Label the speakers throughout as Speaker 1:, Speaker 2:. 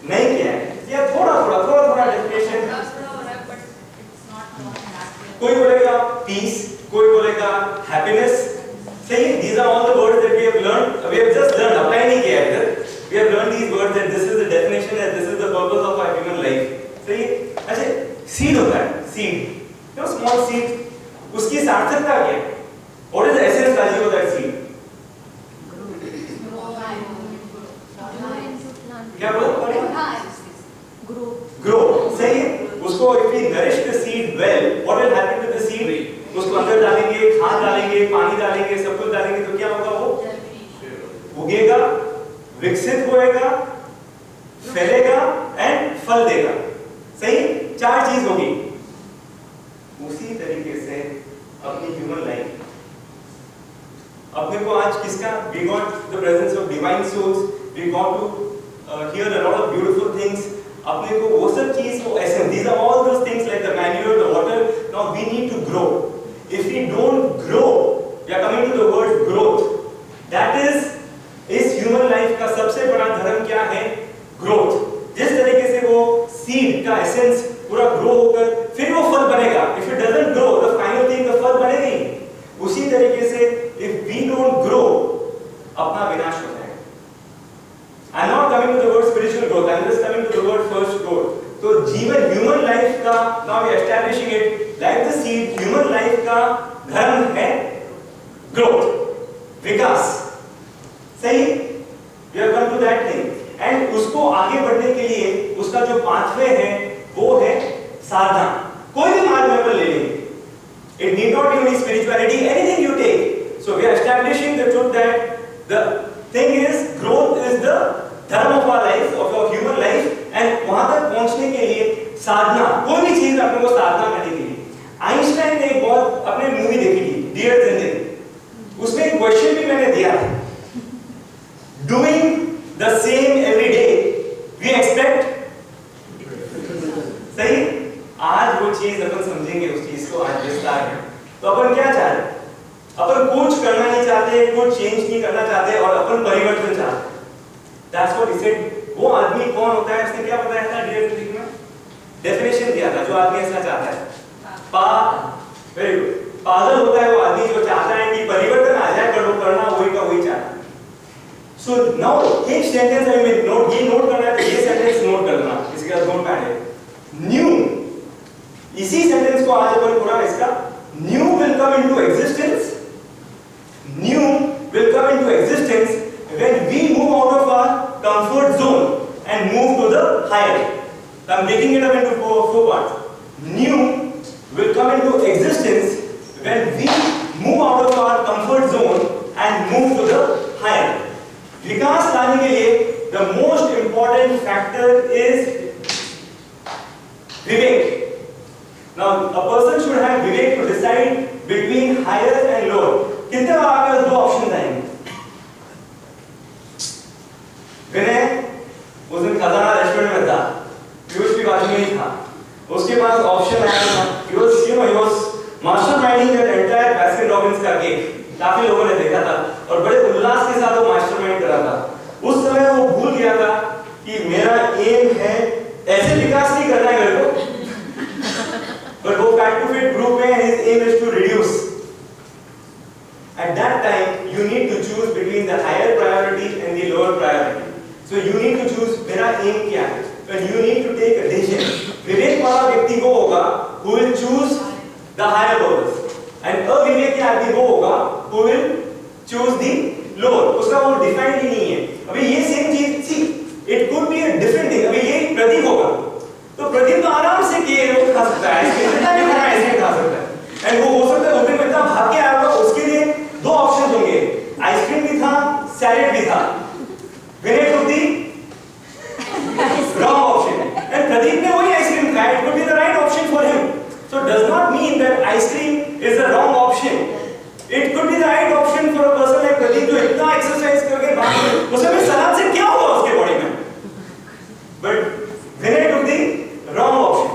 Speaker 1: नहीं किया है या थोड़ा थोड़ा seed, small seed, उसकी सार्थकता क्या है? What is the essence Rajiv of that seed? क्या बोला? Grow. सही है? उसको if we nourish the seed well, what will happen to the seed? उसको अंदर डालेंगे, खाद डालेंगे, पानी डालेंगे, सब कुछ डालेंगे तो क्या होगा? वो उगेगा, विकसित होएगा, फैलेगा एंड फल देगा। सही? 4 चीज होगी। उसी तरीके से अपनी ह्यूमन लाइफ, अपने को आज किसका, we got the presence of divine souls, we got to hear a lot of beautiful things, अपने को वो सब चीज वो essence, these are all those things like the manure, the water, now we need to grow. If we don't grow, we are coming to the word growth, that is इस human life का सबसे बड़ा धर्म क्या है? Growth. जिस तरीके से वो सीड का एसेंस पूरा ग्रो होकर फिर वो फल बनेगा, if it doesn't grow the final thing the फल बनेगा ही। उसी तरीके से इफ वी डोंट ग्रो अपना विनाश हो जाएगा। I am not coming to the word spiritual growth, I am just coming to the word first growth. तो जीवन ह्यूमन लाइफ का, now we are establishing it like the seed, human life का धर्म है ग्रोथ, विकास। सही? We are come to that thing and उसको आगे बढ़ने के लिए उसका जो पाथवे है वो है साधना। कोई भी मार्ग में ले लेंगे, it need not be only spirituality, anything you take. So we are establishing the truth that the thing is growth is the dharma of our life, of our human life, and वहां तक पहुंचने के लिए साधना, कोई भी चीज अपने को साधना करने के लिए। आइंस्टाइन ने एक बहुत अपने मूवी देखी थी डियर जिंदगी, उसमें एक क्वेश्चन भी मैंने दिया था, doing the same every day we expect। सही? आज वो चीज अपन समझेंगे, उस चीज को आज विस्तार में। तो अपन क्या चाह रहे? अपन कुछ करना नहीं चाहते, कुछ चेंज नहीं करना चाहते और अपन परिवर्तन चाहते। That's what he said। वो आदमी कौन होता है? उसने क्या बताया था डियर जिंदगी में? डेफिनेशन दिया था, जो आदमी ऐसा चाहता है। Very good. पागल होता है वो आदमी जो चाहता है कि परिवर्तन आ जाए, पर वो करना वही का वही चाहता है। So now एक सेंटेंस है, मैं नोट ये नोट करना है, तो ये सेंटेंस नोट करना, इसके बाद नोट पैड है न्यू। इसी सेंटेंस को आज अपन पूरा इसका new will come into existence, new will come into existence when we move out of our comfort zone and move to the higher। I'm breaking it up into four parts। New will come into existence when we move out of our comfort zone and move to the higher। विकास लाने के लिए the most important factor is Vivek. Now a person should have Vivek to decide between higher and lower। कितने बार आपके पास 2 option आएंगे? विनय उस दिन खजाना restaurant में था, पीयूष भी बाजू में ही था, उसके पास ऑप्शन आया था, he was masterminding that entire Baskin Robbins का केक। काफी लोगों ने देखा था और बड़े उल्लास के साथ वो मास्टरमाइंड कर रहा था। उस समय वो भूल गया था कि मेरा एम है ऐसे विकास नहीं करना है मेरे को, पर वो फैट टू फिट ग्रुप में his aim is to reduce। At that time you need to choose between the higher priority and the lower priority। So you need to choose मेरा एम क्या है, and you need to take a decision। विवेक वाला व्यक्ति वो होगा who will choose the higher purpose and अविवेकी आदमी वो होगा who will choose the lower। उसका वो डिफाइंड ही नहीं है। अभी ये सेम चीज सी it could be a different thing। अभी ये प्रदीप होगा तो प्रदीप तो आराम से किए वो खा सकता है, कितना भी खाना ऐसे खा सकता है, एंड वो हो सकता है उस दिन इतना भाग के आया होगा, उसके लिए 2 ऑप्शन होंगे, आइसक्रीम भी था, सैलेड भी था। विनय टुक दी wrong option and प्रदीप ने वही आइसक्रीम खाया, it could be the right option for him। So it does not mean that ice cream is the wrong option। It could be the right option for a person like Pradeep जो इतना exercise करके भाग उसे भी सलाद से क्या होगा उसके बॉडी में, but Vinay took the wrong option।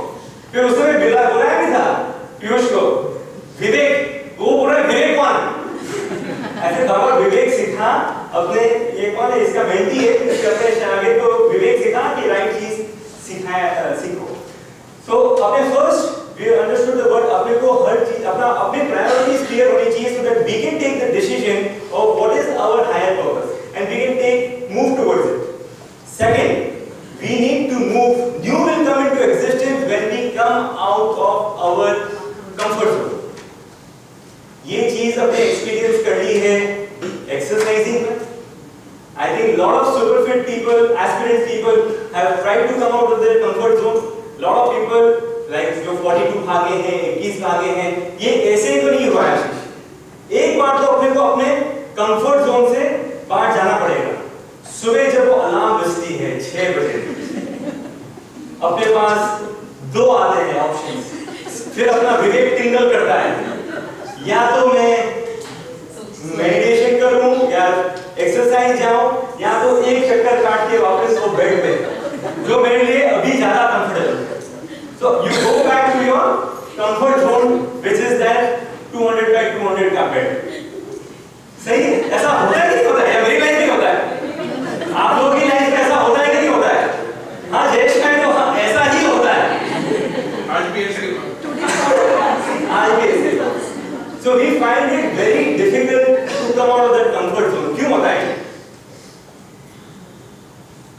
Speaker 1: फिर उसने बुलाया भी था पीयूष को, विवेक, वो बोल रहा है विवेक कौन? ऐसे बाबा विवेक सिखा अपने, ये कौन है इसका मेंटी है, इसके अपने शागिर्द को विवेक सिखा कि राइट चीज सिखाया सीखो। So अपने first we understood the word, अपने को हर चीज अपने प्रायोरिटीज क्लियर होनी चाहिए so that we can take the decision of what is our higher purpose and we can move towards it। Second, we need to move, new will come into existence when we come out of our lot of super fit people, aspirant people have tried to come out of their comfort zone. Lot of people like जो 42 भागे हैं, 21 भागे हैं, ये ऐसे ही तो नहीं हुआ है। एक बार तो अपने को अपने कंफर्ट जोन से बाहर जाना पड़ेगा। सुबह जब वो अलार्म बजती है 6 बजे, अपने पास दो आते हैं ऑप्शंस, फिर अपना विवेक टिंगल करता है, या तो मैं मेडिटेशन करूं या एक्सरसाइज जाऊं, या तो एक चक्कर काट के वापस वो बेड पे, जो मेरे लिए अभी ज्यादा comfortable. So you go back to your comfort zone, which is that 200 by 200 का बेड। सही है? ऐसा होता है कि नहीं होता है? मेरी लाइफ में होता है, आप लोगों की लाइफ में ऐसा होता है कि नहीं होता है? हाँ जयेश का तो हाँ ऐसा ही होता है। आज भी ऐसे आज भी ऐसे। So we find it very difficult to come out of that comfort zone. क्यों होता है?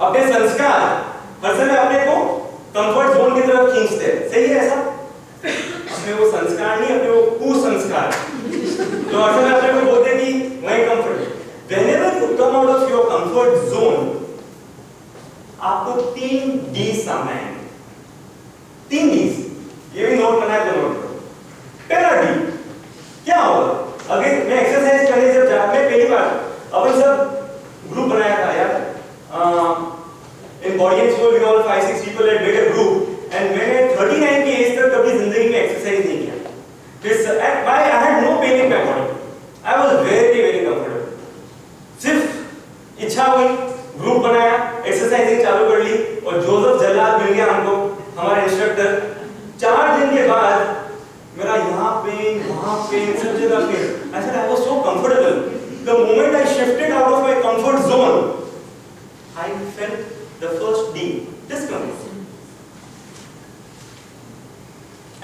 Speaker 1: अपने संस्कार हर समय अपने को कंफर्ट जोन की तरफ खींचते हैं। सही है ऐसा? अपने वो संस्कार नहीं, अपने वो कुसंस्कार जो हर समय अपने को बोलते हैं कि मैं comfort. Whenever you come out of your comfort zone, आपको 3 D's सामने आएंगे। 3 D's, ये भी नोट करना है तो नोट करो। पहला D क्या होगा? अगर मैं एक्सरसाइज करने जब जा, मैं पहली बार अपन सब ग्रुप बनाया था यार, in Body School we all 5-6 people had made a group, and मैंने 39 की एज तक कभी जिंदगी में एक्सरसाइज नहीं किया। This I had no pain in my body. I was very comfortable. सिर्फ इच्छा हुई, ग्रुप बनाया, एक्सरसाइजिंग चालू कर ली, और जोसेफ जल्लाद मिल गया हमको, हमारा इंस्ट्रक्टर। 4 दिन के बाद मेरा यहाँ पेन, वहाँ पेन, सब जगह pen. I said I was so comfortable. The moment I shifted out of my comfort zone, I felt the first D, discomfort.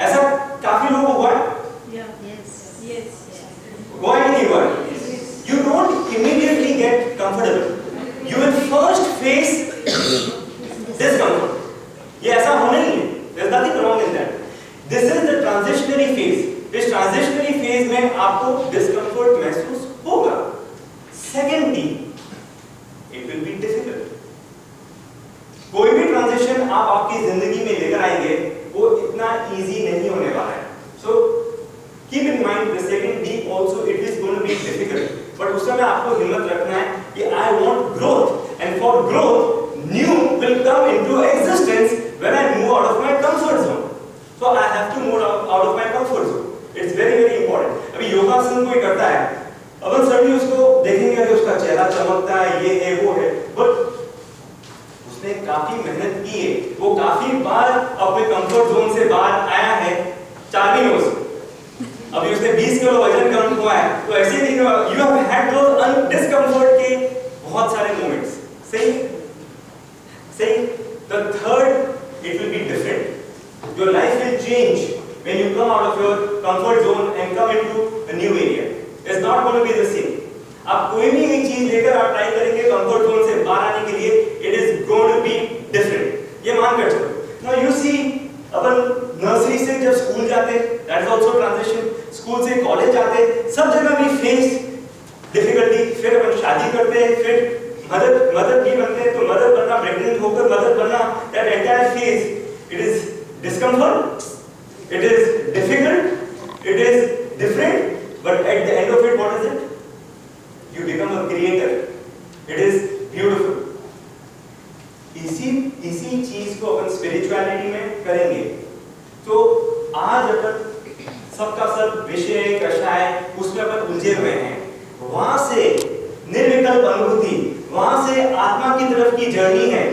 Speaker 1: ऐसा काफी लोगों को हुआ है? Yes. हुआ है नहीं हुआ? You don't immediately get comfortable. You will first face discomfort. ये ऐसा होना ही है. There's nothing wrong in that. This is the transitionary phase. इस transitionary phase में आपको discomfort महसूस होगा. Second D, it will be difficult. कोई भी ट्रांजिशन आप आपकी जिंदगी में लेकर आएंगे वो इतना इजी नहीं होने वाला है। So keep in mind the second D also it is going to be difficult. But उस समय आपको हिम्मत रखना है कि I want growth, and for growth new will come into existence when I move out of my comfort zone. So I have to move out of my comfort zone. It's very important. अभी योगासन कोई करता है, अपन सभी उसको देखेंगे कि उसका चेहरा चमकता है, ये है वो है, but उसने काफी मेहनत की है, वो काफी बार अपने कंफर्ट जोन से बाहर आया है 4 महीनों से। अभी उसने 20 किलो वजन कम हुआ है, तो ऐसे नहीं you have had those discomfort के बहुत सारे मोमेंट्स। सही? The third, it will be different. Your life will change when you come out of your comfort zone and come into a new area. It's not going to be the same. आप कोई भी एक चीज लेकर आप try करेंगे comfort zone से बाहर आने के लिए, it is going to be different. ये मान कर चलो। नाउ यू सी, अपन नर्सरी से जब स्कूल जाते, that is also transition, school से कॉलेज जाते, सब जगह भी फेस डिफिकल्टी, फिर अपन शादी करते हैं, फिर मदर भी बनते हैं, तो मदर बनना, प्रेग्नेंट होकर मदर बनना, that entire phase it is discomfort, it is difficult, it is different, but at the end of it what is it? You become a creator. It is beautiful. इसी चीज को अपन spirituality में करेंगे। तो आज अपन सबका सब विषय कषाय उसमें अपन उलझे हुए हैं। वहां से निर्विकल्प अनुभूति, वहां से आत्मा की तरफ की जर्नी है।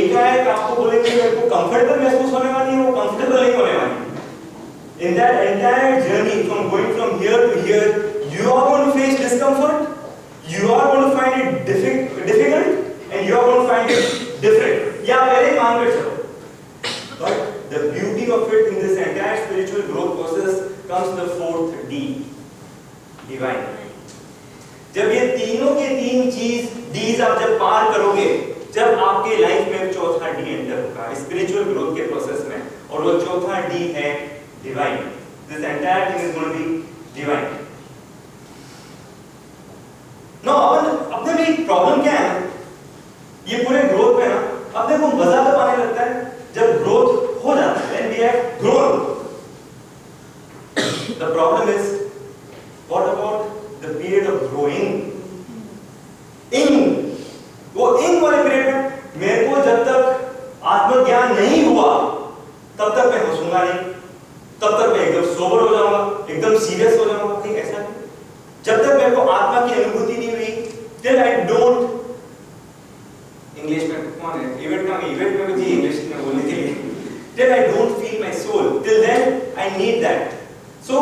Speaker 1: एकाएक आपको बोलेंगे मेरे को कंफर्टेबल महसूस होने वाली है, वो कंफर्टेबल नहीं होने वाली। In that entire journey from going from here to here, you are going to face discomfort. You are going to find it difficult, and you are going to find it different. या पहले मान कर चलो। But the beauty of it in this entire spiritual growth process comes the fourth D, divine. जब ये तीनों के तीन चीज D's आप जब पार करोगे, जब आपके लाइफ में चौथा D एंटर होगा स्पिरिचुअल ग्रोथ के प्रोसेस में, और वो चौथा D है divine. This entire thing is going to be divine. No अपने में एक प्रॉब्लम क्या है ना, हुआ तब तक मैं हंसूंगा नहीं, तब तक मैं एकदम सोबर हो जाऊंगा, एकदम सीरियस हो जाऊंगा, कहीं ऐसा नहीं। जब तक मेरे को आत्मा की अनुभूति नहीं हुई, till I don't, इंग्लिश में कौन है इवेंट में मुझे इंग्लिश में बोलने के लिए, till I don't feel my soul, till then I need that. So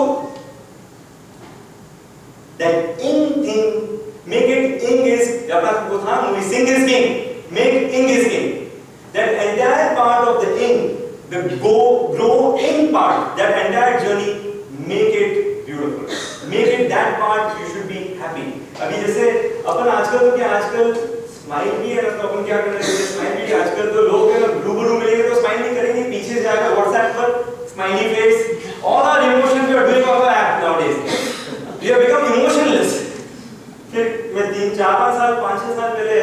Speaker 1: that ing thing, make it ing is, अपना वो था movie Sing is King, make ing is king. That entire part of the ing, the grow ing part, that entire journey, make it beautiful, make it that part you should be happy. अभी जैसे अपन आजकल तो क्या, आजकल smile भी है ना, तो अपन क्या कर रहे हैं, स्माइल भी आजकल तो लोग हैं रूबरू मिलेंगे तो स्माइल नहीं करेंगे, पीछे जाकर व्हाट्सएप पर smiley face, all our emotions we are doing on the app nowadays. We have become emotionless. फिर मैं 3-4 साल 5-6 साल पहले,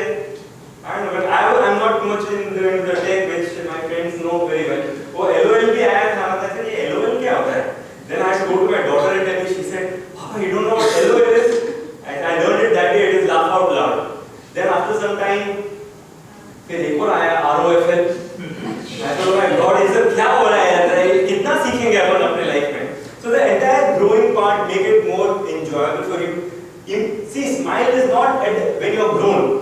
Speaker 1: I don't know, but I'm not much into the tech which my friends know very well. वो LOL भी आया था, मैं कहता ये LOL क्या होता है? Then I had to go to my daughter and tell me, she said, Papa, you don't know what LOL is? I learned it that day, it is laugh out loud. Then after some time, फिर एक और आया ROFL. I thought, my God, ये सब क्या हो रहा है? कितना सीखेंगे अपन अपने लाइफ में? So the entire growing part, make it more enjoyable for you. See, smile is not when you are grown.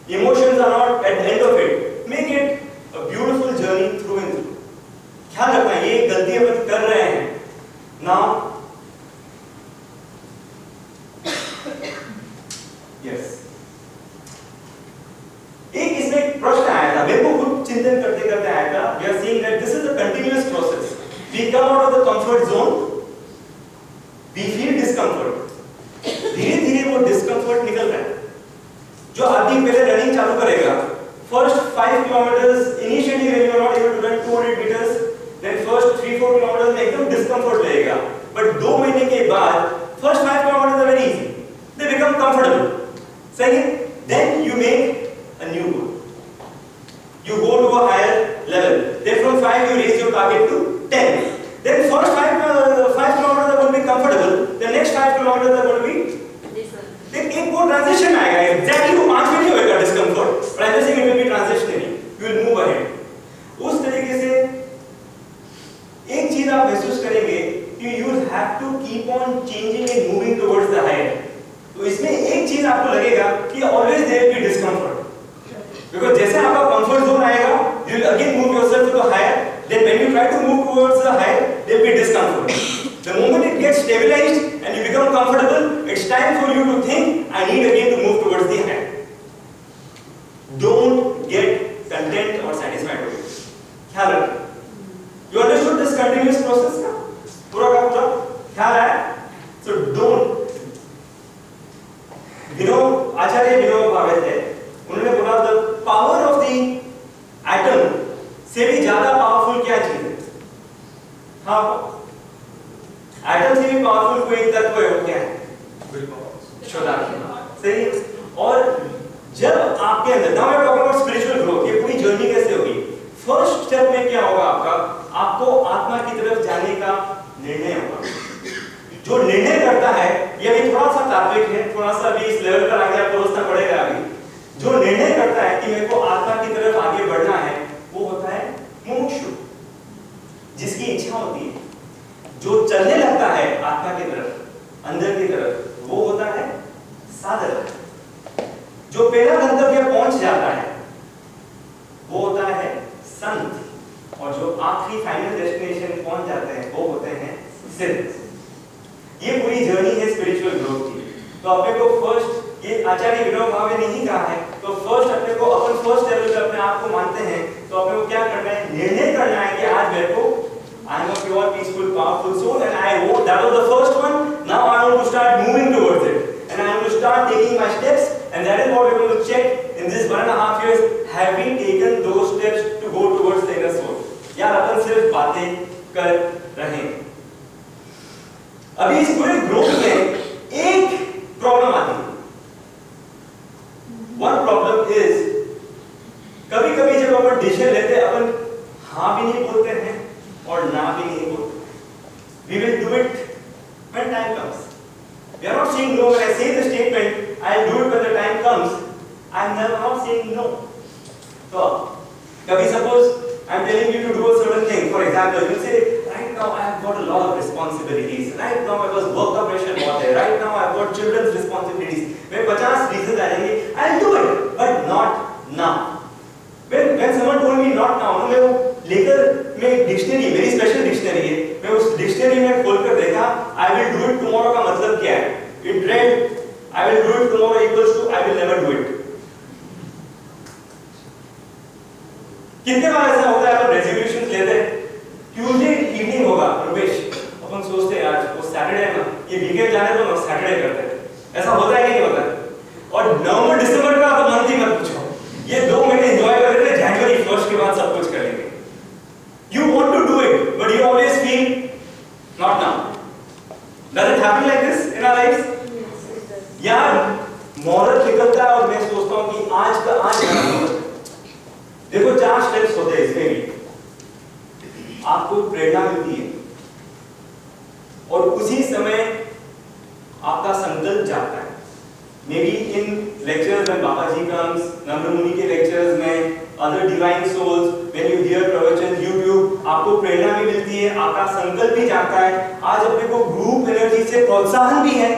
Speaker 1: Emotions are not at the end of it. Make it a beautiful journey through and through. ख्याल रखना, ये गलती अपन कर रहे हैं. Now, yes. एक इसमें प्रश्न आया था, मेरे को खुद चिंतन करते करते आया था. We are seeing that this is a continuous process. We come out of the comfort zone. We feel discomfort. धीरे धीरे वो discomfort निकल रहा है. जो आदमी पहले रनिंग चालू करेगा, first 5 kilometers initially when you are not able to run 200 meters, then first 3-4 kilometers में एकदम discomfort लगेगा. But 2 महीने के बाद first 5 kilometers are very easy. They become comfortable. सही है? Then you make a new goal. You go to a higher level. Then from 5 you raise your target to 10. Then first 5 kilometers are going to be comfortable. The next 5 kilometers are going to be. then एक वो transition आएगा. Exactly वो 5 में नहीं होगा discomfort. But I'm just saying it will be transitionary. You will move ahead. उस तरीके से एक चीज आप महसूस करेंगे कि you will have to keep on changing and moving towards the higher. तो इसमें एक चीज आपको लगेगा कि always there will be discomfort. Because जैसे आपका comfort zone आएगा, you will again move yourself to the higher. Then when you try to move towards the higher, there will be discomfort. The moment it gets stabilized and you become comfortable, it's time for you to think, I need again to move towards the higher. Don't get content or satisfied with it. ख्याल रखना. You understood this continuous process का? पूरा का पूरा ख्याल आया? So don't. आचार्य विनोबा भावे थे, उन्होंने बोला the power of the atom से भी ज्यादा पावरफुल क्या चीज है? हाँ, एटम से भी पावरफुल कोई तत्व है, वो क्या है? सही. और जब आपके अंदर, now we are talking about spiritual growth, ये पूरी जर्नी कैसे होगी? फर्स्ट स्टेप में क्या होगा आपका? आपको आत्मा की तरफ जाने का निर्णय होगा. जो निर्णय करता है, ये अभी थोड़ा सा तात्विक है, थोड़ा सा अभी इस लेवल पर आगे आपको रोजना पड़ेगा. अभी जो निर्णय करता है कि मेरे को आत्मा की तरफ आगे बढ़ना है, वो होता है मुमुक्षु, जिसकी इच्छा होती है. जो चलने लगता है आत्मा की तरफ, अंदर की तरफ, वो होता है साधक. जो पहला गंतव्य पहुंच जाता है, वो होता है संत. और जो आखिरी फाइनल डेस्टिनेशन पहुंच जाते हैं, वो होते हैं सिद्ध. ये पूरी जर्नी है स्पिरिचुअल ग्रोथ की. तो अपने को फर्स्ट, ये आचार्य विनोबा भावे ने ही कहा है, तो फर्स्ट अपने को, अपन फर्स्ट लेवल पे अपने आप को मानते हैं, तो अपने को क्या करना है? निर्णय करना है कि आज मेरे को I am a pure, peaceful, powerful soul, and I want, that was the first one. Now I want to start moving towards it, and I want to start taking my steps, and that is what we are going to check in this 1.5 years. Have we taken those steps to go towards the inner soul? यार अपन सिर्फ बातें कर रहे हैं. अभी इस पूरे growth में एक प्रॉब्लम आती है. One problem is, कभी-कभी जब अपन डिसीजन लेते हैं, अपन हाँ भी नहीं बोलते हैं और ना भी नहीं बोलते. We will do it when time comes. We are not saying no. When I say the statement, I will do it when the time comes, I am never not saying no. So, कभी suppose I am telling you to do for example, you say, right now I have got a lot of responsibilities. Right now I was work का pressure बहुत है. Right now I have got children's responsibilities. मेरे 50 reasons आ जाएंगे. I'll do it, but not now. When someone told me not now, मैं वो लेकर मैं dictionary, मेरी स्पेशल डिक्शनरी है, मैं उस डिक्शनरी में खोलकर देखा, I will do it tomorrow का मतलब क्या है? It read, I will do it tomorrow equals to I will never do it. कितने बार ऐसा होता है, अपन रेजोल्यूशंस लेते हैं, ट्यूसडे इवनिंग होगा, रुपेश, अपन सोचते हैं आज वो सैटरडे है ना, ये वीकेंड जाने दो ना, सैटरडे करते हैं, ऐसा होता है कि नहीं होता है? और नवंबर दिसंबर का तो मंथ ही मत पूछो, ये 2 महीने एंजॉय कर रहे थे, जनवरी 1st के बाद सब कुछ कर लेंगे. You want to do it, but you always feel not now. Does it happen like this in our lives? यार मॉरल निकलता है और मैं सोचता हूँ कि आज का आज देखो 4 स्टेप्स होते हैं इसमें भी. आपको प्रेरणा मिलती है और उसी समय आपका संकल्प जागता है. मे बी इन लेक्चर्स में बाबा जी कम्स, नम्र मुनि के लेक्चर्स में, other divine souls, when you hear प्रवचन, यूट्यूब, आपको प्रेरणा भी मिलती है, आपका संकल्प भी जागता है. आज अपने को ग्रुप एनर्जी से प्रोत्साहन भी है,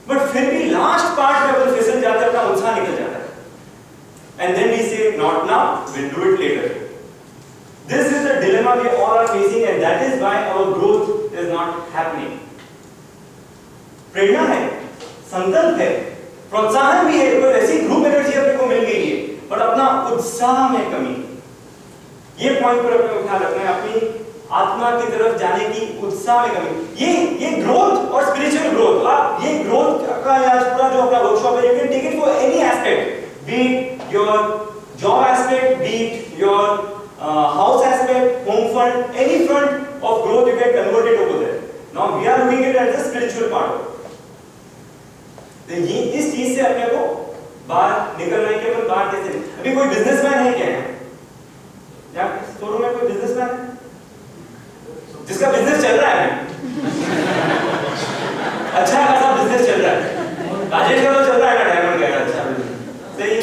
Speaker 1: बट फिर भी लास्ट पार्ट में अपन फिसल जाते हैं, अपना उत्साह निकल जाता है. And then we say, not now, we'll do it later. This is the dilemma we all are facing, and that is why our growth is not happening. प्रेरणा है, संकल्प है, प्रोत्साहन भी है, कोई ऐसी ग्रुप एनर्जी अपने को मिल गई है, पर अपना उत्साह में कमी. ये पॉइंट पर अपने को ख्याल रखना है, अपनी आत्मा की तरफ जाने की उत्साह में कमी. ये ग्रोथ और स्पिरिचुअल ग्रोथ, आप ये ग्रोथ का आज पूरा जो अपना वर्कशॉप है, you can take it for any aspect, be it your job aspect, be it your house aspect, home front, any front of growth you can convert it over there. Now we are looking at it as the spiritual part. तो ये इस चीज से अपने को बाहर निकलना है कि अपन बाहर कैसे. अभी कोई बिजनेसमैन है क्या है? या शोरूम में कोई बिजनेसमैन है जिसका बिजनेस चल रहा है? अच्छा खासा बिजनेस चल रहा है. राजेश का तो चल रहा है ना, डायमंड का. अच्छा सही.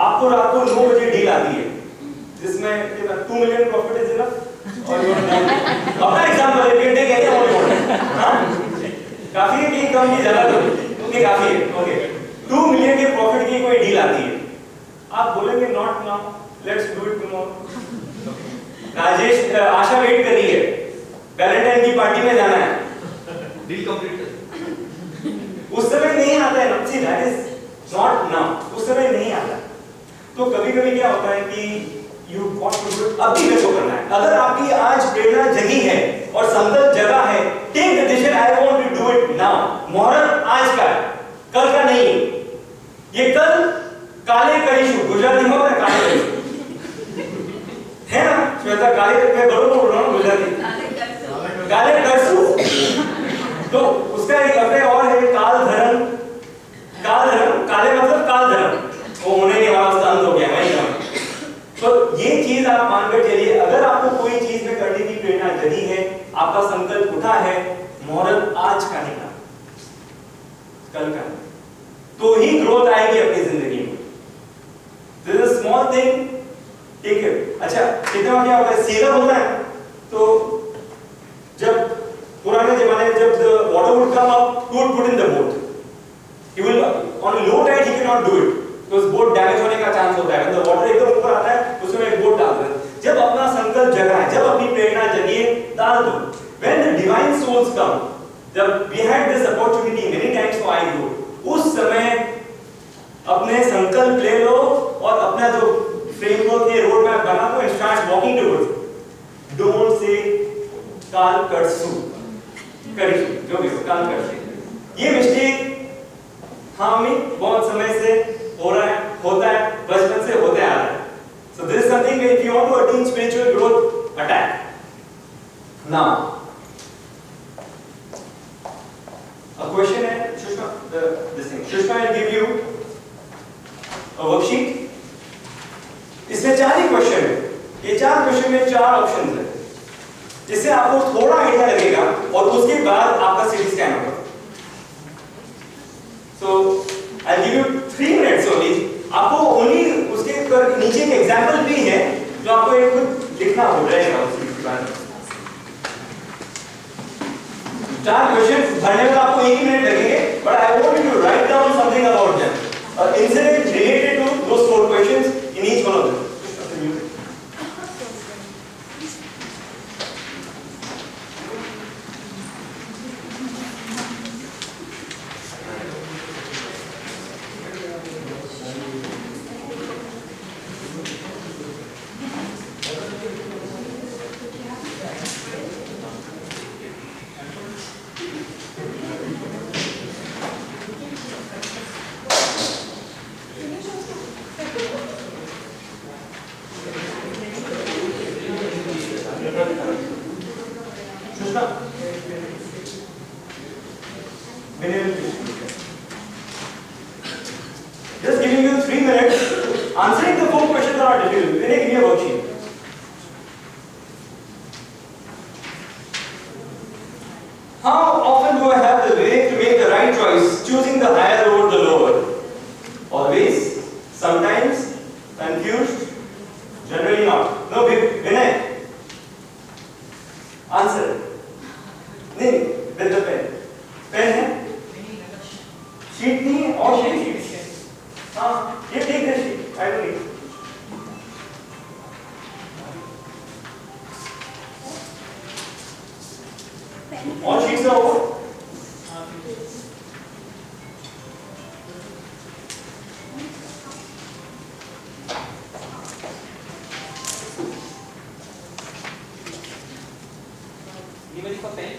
Speaker 1: आपको रात को 9 बजे डील आती है जिसमें 2 मिलियन प्रॉफिट है ना, और अपना एग्जांपल है, पेट है क्या और हां काफी है कि कम की ज्यादा तो ओके काफी है. ओके 2 मिलियन के प्रॉफिट की कोई डील आती है, आप बोलेंगे not now, let's do it tomorrow. Rajesh Asha wait कर रही है, वैलेंटाइन की पार्टी में जाना है, डील कंप्लीट उस समय नहीं आता है ना. See that is not now, उस समय नहीं आता. तो कभी-कभी क्या होता है कि you got to do it, अभी मेरे को करना है. अगर आपकी आज प्रेरणा जगी है और संकल्प जगा है, take the decision, I want to do it now. मुहूर्त आज का है, कल का नहीं. ये कल काले करीशु, गुजराती में होता है काले करीशु है ना श्वेता, काले मैं बरोबर बोल रहा हूं गुजराती, काले करसु. तो उसका एक अपने और है काल धर्म. काल धर्म, काले मतलब काल धर्म, वो होने के बाद उसका अंत हो गया वही काम. तो ये चीज आप मानकर चलिए, अगर आपको कोई चीज में करने की प्रेरणा जगी है, आपका संकल्प उठा है, मुहूर्त आज का निकला, कल का, तो ही ग्रोथ आएगी अपनी जिंदगी में. दिस इज स्मॉल थिंग, ठीक है. अच्छा कितना क्या होता है, सीधा होता है. तो जब पुराने जमाने में जब water would come up, he would put in the boat. He will on a low tide he cannot do it. तो उस बोट डैमेज होने का चांस होता है. तो वाटर एकदम ऊपर आता है, उसमें एक बोट डाल दो. जब अपना संकल्प जगा है, जब अपनी प्रेरणा जगी है, डाल दो. When the divine souls come, जब we had this opportunity many times for I grow, उस समय अपने संकल्प ले लो और अपना जो फ्रेमवर्क है, रोड मैप बना दो, start walking towards. Don't say काल करसु, करिशु, जो भी काल करसु. ये मिस्टेक हमें बहुत समय से हो रहा है, होता है, बचपन से होते आ रहा है. So this is something if you want to attain spiritual growth, attack. Now, a question है, Shushma, this thing. Shushma will give you a worksheet. इसमें 4 ही क्वेश्चन है. ये 4 क्वेश्चन में 4 ऑप्शंस है, जिससे आपको थोड़ा आइडिया लगेगा और उसके बाद आपका सीटी स्कैन होगा. So I'll give you 3 minutes only. आपको ओनली उसके नीचे एक एग्जांपल भी है जो आपको एक लिखना हो रहेगा उसके बाद। 4 क्वेश्चन भरने में आपको 1 मिनट लगेंगे, but I want you to write down something about them. Incident related to those 4 questions in each one of them. Just giving you 3 minutes. Answering the 4 questions are not difficult. Give me a worksheet. How often do I have the way to make the right choice, choosing the higher over the lower? Always, sometimes, confused, generally not. No, Vinay. Answer. नहीं, with the pen. Pen है? Sheet नहीं है और sheet. हाँ, ये take the sheet. I don't need. All sheets are over.
Speaker 2: Anybody for pen?